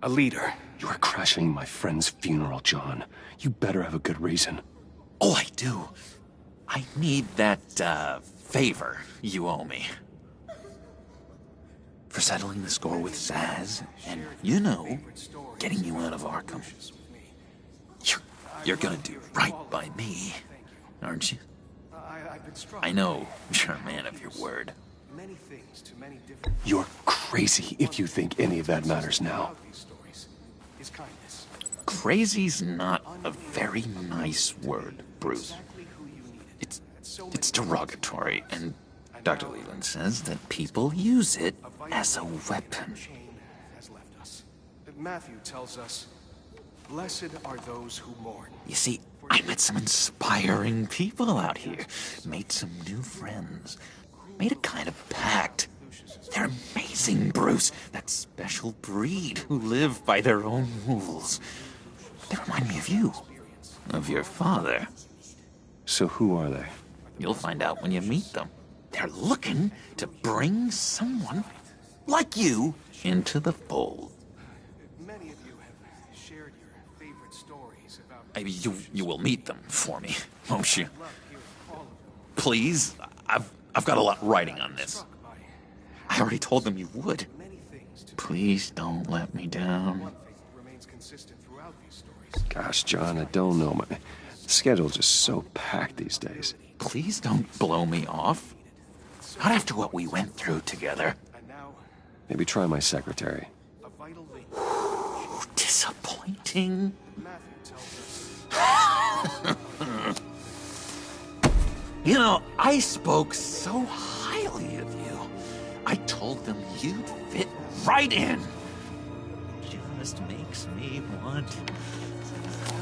a leader. You are crashing my friend's funeral, John. You better have a good reason. Oh, I do. I need that, favor you owe me. For settling the score with Zaz, and, you know, getting you out of Arkham. You're gonna do right by me, aren't you? I know you're a man of your word. You're crazy if you think any of that matters now. Crazy's not a very nice word, Bruce. It's derogatory, and Dr. Leland says that people use it as a weapon. Matthew tells us, blessed are those who mourn. You see, I met some inspiring people out here. Made some new friends. Made a kind of pact. They're amazing, Bruce. That special breed who live by their own rules. They remind me of you. Of your father. So who are they? You'll find out when you meet them. They're looking to bring someone like you into the fold. Many of you have shared your favorite stories about... You will meet them for me, won't you? Please, I've got a lot riding on this. I already told them you would. Please don't let me down. Gosh, John, I don't know. My schedule's just so packed these days. Please don't blow me off. Not after what we went through together. Maybe try my secretary. Disappointing. You know, I spoke so highly of you. I told them you'd fit right in. Just makes me want,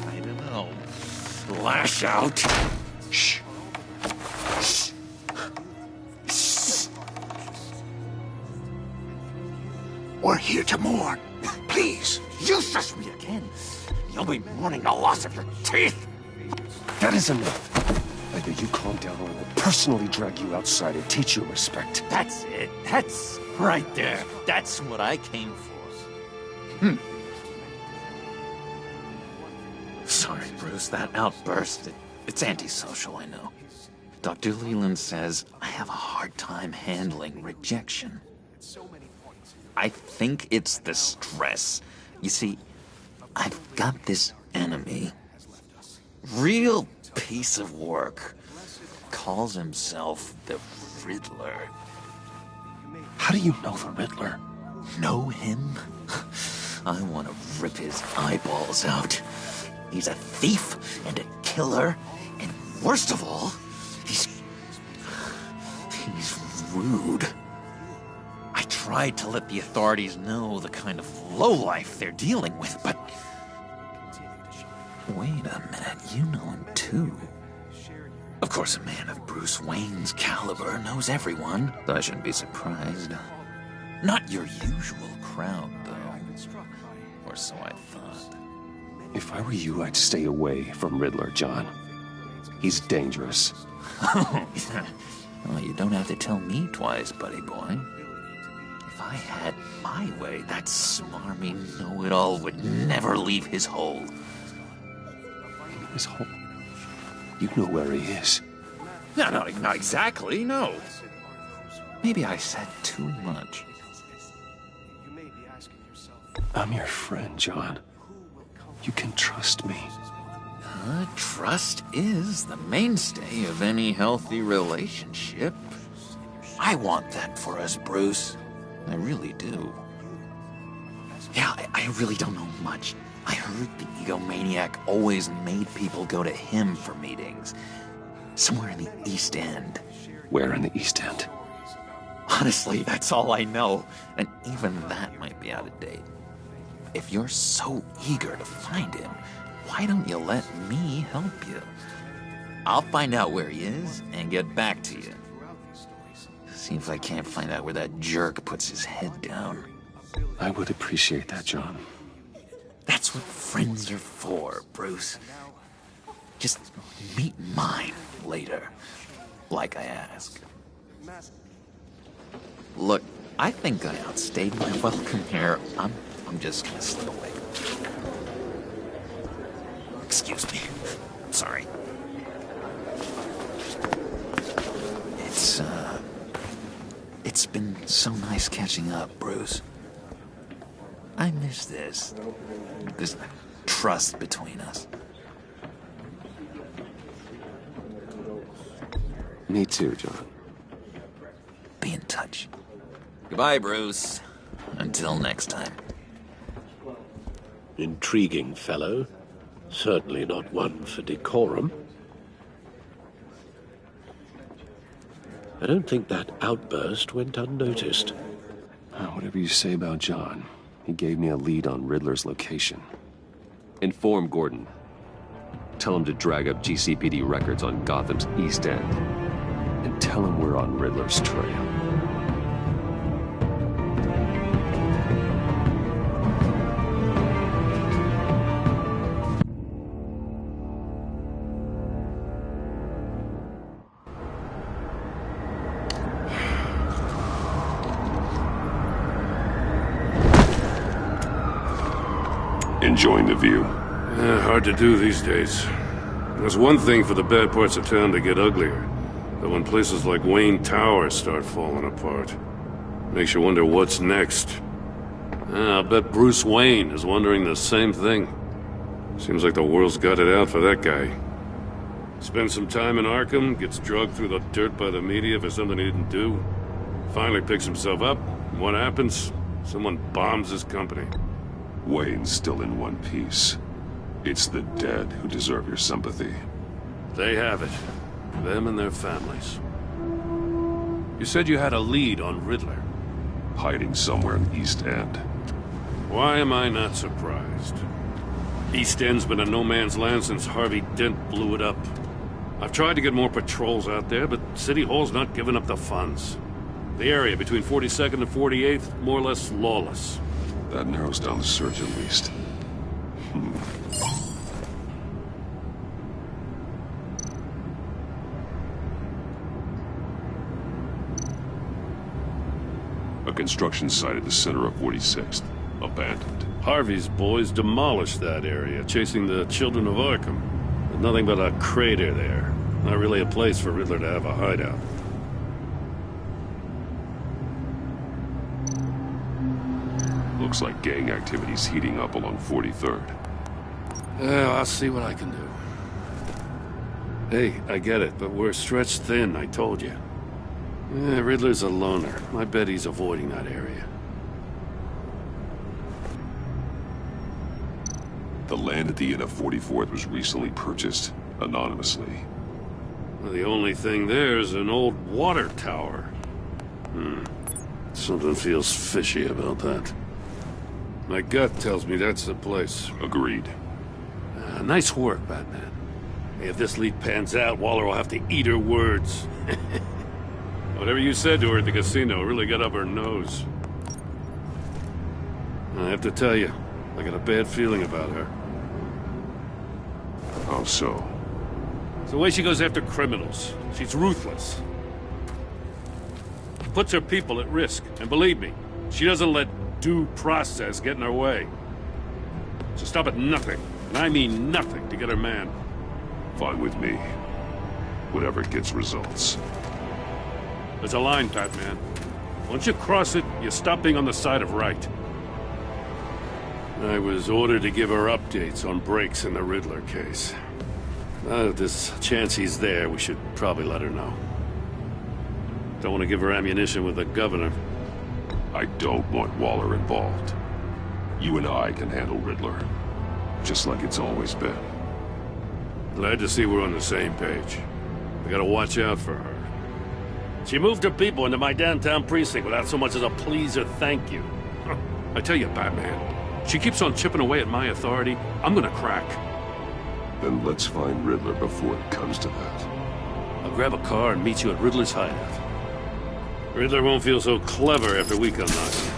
I don't know, lash out. Shh. Shh. Shh. We're here to mourn. Please, useless me again. You'll be mourning the loss of your teeth. That is enough. Either you calm down or I will personally drag you outside and teach you respect. That's it. That's right there. That's what I came for. Sorry, Bruce, that outburst, it's antisocial, I know. Dr. Leland says I have a hard time handling rejection. I think it's the stress. You see, I've got this enemy. Real piece of work. Calls himself the Riddler. How do you know the Riddler? Know him? I want to rip his eyeballs out. He's a thief and a killer, and worst of all, he's rude. I tried to let the authorities know the kind of lowlife they're dealing with, but... Wait a minute, you know him too. Of course, a man of Bruce Wayne's caliber knows everyone, though I shouldn't be surprised. Not your usual crowd, though. Or so I thought. If I were you, I'd stay away from Riddler, John. He's dangerous. Well, you don't have to tell me twice, buddy boy. If I had my way, that smarmy know-it-all would never leave his hole. His hole? You know where he is. No, not exactly, no. Maybe I said too much. I'm your friend, John. You can trust me. Trust is the mainstay of any healthy relationship. I want that for us, Bruce. I really do. Yeah, I really don't know much. I heard the egomaniac always made people go to him for meetings. Somewhere in the East End. Where in the East End? Honestly, that's all I know. And even that might be out of date. If you're so eager to find him, why don't you let me help you? I'll find out where he is and get back to you. See if I can't find out where that jerk puts his head down. I would appreciate that, John. That's what friends are for, Bruce. Just meet mine later, like I ask. Look, I think I outstayed my welcome here. I'm just gonna slip away. Excuse me. Sorry. It's so nice catching up, Bruce. I miss this. This trust between us. Me too, John. Be in touch. Goodbye, Bruce. Until next time. Intriguing fellow. Certainly not one for decorum. I don't think that outburst went unnoticed. Whatever you say about John, he gave me a lead on Riddler's location. Inform Gordon. Tell him to drag up GCPD records on Gotham's East End. And tell him we're on Riddler's trail. Enjoying the view? Hard to do these days. There's one thing for the bad parts of town to get uglier. But when places like Wayne Tower start falling apart, makes you wonder what's next. I'll bet Bruce Wayne is wondering the same thing. Seems like the world's got it out for that guy. Spends some time in Arkham, gets drugged through the dirt by the media for something he didn't do. Finally picks himself up, and what happens? Someone bombs his company. Wayne's still in one piece. It's the dead who deserve your sympathy. They have it. Them and their families. You said you had a lead on Riddler. Hiding somewhere in East End. Why am I not surprised? East End's been a no-man's land since Harvey Dent blew it up. I've tried to get more patrols out there, but City Hall's not giving up the funds. The area between 42nd and 48th, more or less lawless. That narrows down the search at least. A construction site at the center of 46th. Abandoned. Harvey's boys demolished that area, chasing the children of Arkham. There's nothing but a crater there. Not really a place for Riddler to have a hideout. Looks like gang activity's heating up along 43rd. Well, I'll see what I can do. Hey, I get it, but we're stretched thin, I told you. Riddler's a loner. I bet he's avoiding that area. The land at the end of 44th was recently purchased, anonymously. Well, the only thing there is an old water tower. Something feels fishy about that. My gut tells me that's the place. Agreed. Nice work, Batman. Hey, if this lead pans out, Waller will have to eat her words. Whatever you said to her at the casino really got up her nose. I have to tell you, I got a bad feeling about her. How so? It's the way she goes after criminals. She's ruthless. Puts her people at risk. And believe me, she doesn't let due process get in her way. She'll stop at nothing, and I mean nothing, to get her man. Fine with me. Whatever gets results. There's a line, Batman. Once you cross it, you stop being on the side of right. I was ordered to give her updates on breaks in the Riddler case. Now that this chance he's there, we should probably let her know. Don't want to give her ammunition with the governor. I don't want Waller involved. You and I can handle Riddler. Just like it's always been. Glad to see we're on the same page. We gotta watch out for her. She moved her people into my downtown precinct without so much as a please or thank you. I tell you, Batman, she keeps on chipping away at my authority, I'm gonna crack. Then let's find Riddler before it comes to that. I'll grab a car and meet you at Riddler's hideout. Riddler won't feel so clever after we come knocking.